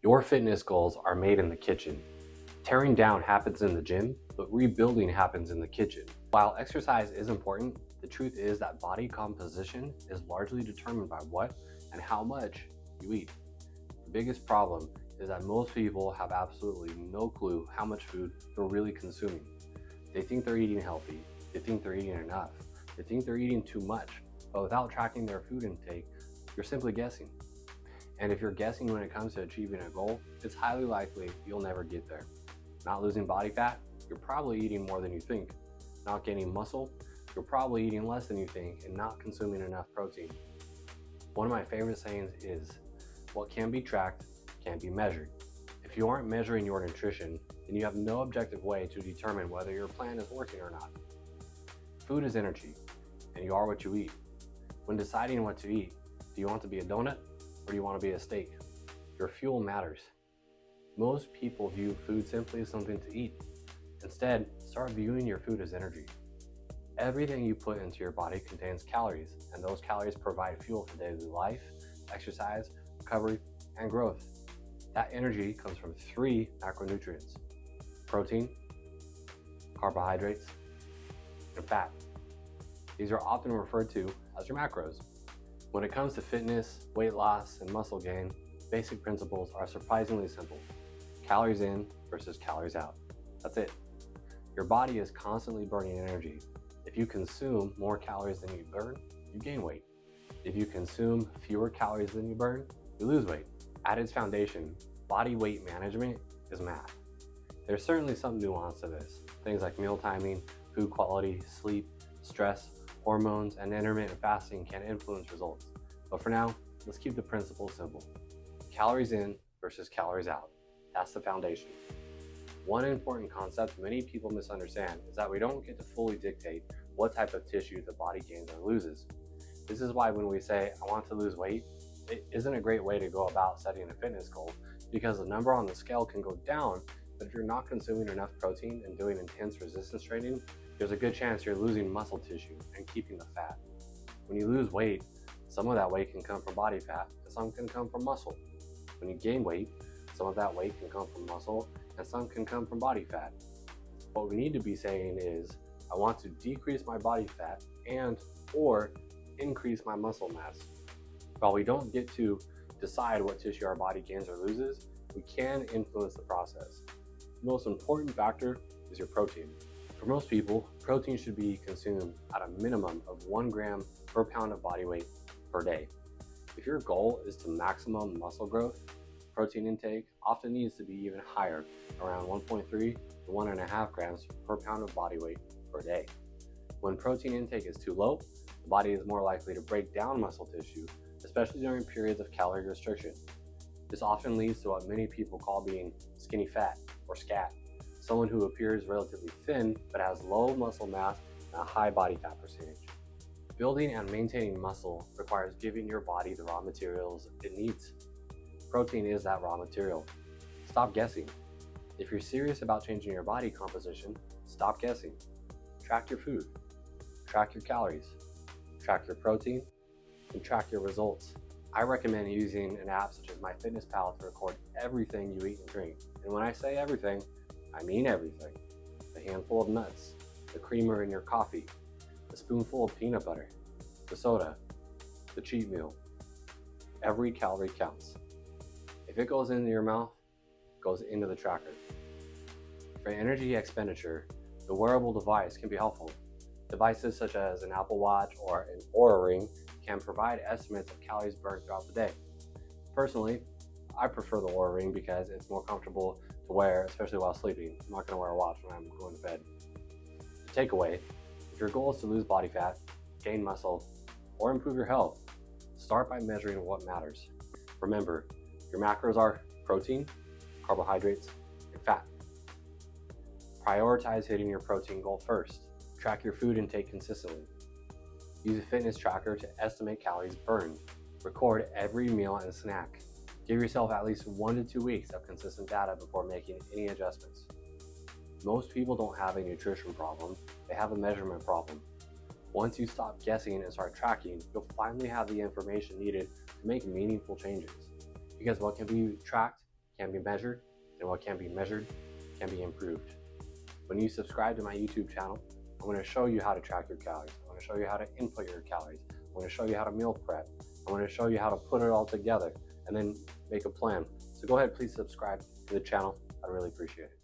Your fitness goals are made in the kitchen. Tearing down happens in the gym, but rebuilding happens in the kitchen. While exercise is important, the truth is that body composition is largely determined by what and how much you eat. The biggest problem is that most people have absolutely no clue how much food they're really consuming. They think they're eating healthy, they think they're eating enough, they think they're eating too much, but without tracking their food intake, you're simply guessing. And if you're guessing when it comes to achieving a goal, it's highly likely you'll never get there. Not losing body fat, you're probably eating more than you think. Not gaining muscle, you're probably eating less than you think and not consuming enough protein. One of my favorite sayings is, what can be tracked can't be measured. If you aren't measuring your nutrition, then you have no objective way to determine whether your plan is working or not. Food is energy, and you are what you eat. When deciding what to eat, do you want to be a donut or do you want to be a steak? Your fuel matters. Most people view food simply as something to eat. Instead, start viewing your food as energy. Everything you put into your body contains calories, and those calories provide fuel for daily life, exercise, recovery, and growth. That energy comes from 3 macronutrients: protein, carbohydrates, and fat. These are often referred to as your macros. When it comes to fitness, weight loss, and muscle gain, basic principles are surprisingly simple. Calories in versus calories out. That's it. Your body is constantly burning energy. If you consume more calories than you burn, you gain weight. If you consume fewer calories than you burn, you lose weight. At its foundation, body weight management is math. There's certainly some nuance to this. Things like meal timing, food quality, sleep, stress, hormones, and intermittent fasting can influence results. But for now, let's keep the principle simple. Calories in versus calories out. That's the foundation. One important concept many people misunderstand is that we don't get to fully dictate what type of tissue the body gains or loses. This is why when we say, I want to lose weight, it isn't a great way to go about setting a fitness goal, because the number on the scale can go down, but if you're not consuming enough protein and doing intense resistance training, there's a good chance you're losing muscle tissue and keeping the fat. When you lose weight, some of that weight can come from body fat and some can come from muscle. When you gain weight, some of that weight can come from muscle and some can come from body fat. What we need to be saying is, I want to decrease my body fat and or increase my muscle mass. While we don't get to decide what tissue our body gains or loses, we can influence the process. The most important factor is your protein. For most people, protein should be consumed at a minimum of 1 gram per pound of body weight per day. If your goal is to maximum muscle growth, protein intake often needs to be even higher, around 1.3 to 1.5 grams per pound of body weight per day. When protein intake is too low, the body is more likely to break down muscle tissue, especially during periods of calorie restriction. This often leads to what many people call being skinny fat or scat, someone who appears relatively thin but has low muscle mass and a high body fat percentage. Building and maintaining muscle requires giving your body the raw materials it needs. Protein is that raw material. Stop guessing. If you're serious about changing your body composition, stop guessing. Track your food. Track your calories. Track your protein, and track your results. I recommend using an app such as MyFitnessPal to record everything you eat and drink. And when I say everything, I mean everything. The handful of nuts, the creamer in your coffee, the spoonful of peanut butter, the soda, the cheat meal. Every calorie counts. If it goes into your mouth, it goes into the tracker. For energy expenditure, the wearable device can be helpful. Devices such as an Apple Watch or an Oura Ring can provide estimates of calories burned throughout the day. Personally, I prefer the Oura Ring because it's more comfortable to wear, especially while sleeping. I'm not going to wear a watch when I'm going to bed. Takeaway: if your goal is to lose body fat, gain muscle, or improve your health, start by measuring what matters. Remember, your macros are protein, carbohydrates, and fat. Prioritize hitting your protein goal first. Track your food intake consistently. Use a fitness tracker to estimate calories burned. Record every meal and snack. Give yourself at least 1 to 2 weeks of consistent data before making any adjustments. Most people don't have a nutrition problem, they have a measurement problem. Once you stop guessing and start tracking, you'll finally have the information needed to make meaningful changes. Because what can be tracked can be measured, and what can be measured can be improved. When you subscribe to my YouTube channel, I'm going to show you how to track your calories. I'm going to show you how to input your calories. I'm going to show you how to meal prep. I'm going to show you how to put it all together and then make a plan. So go ahead, please subscribe to the channel. I really appreciate it.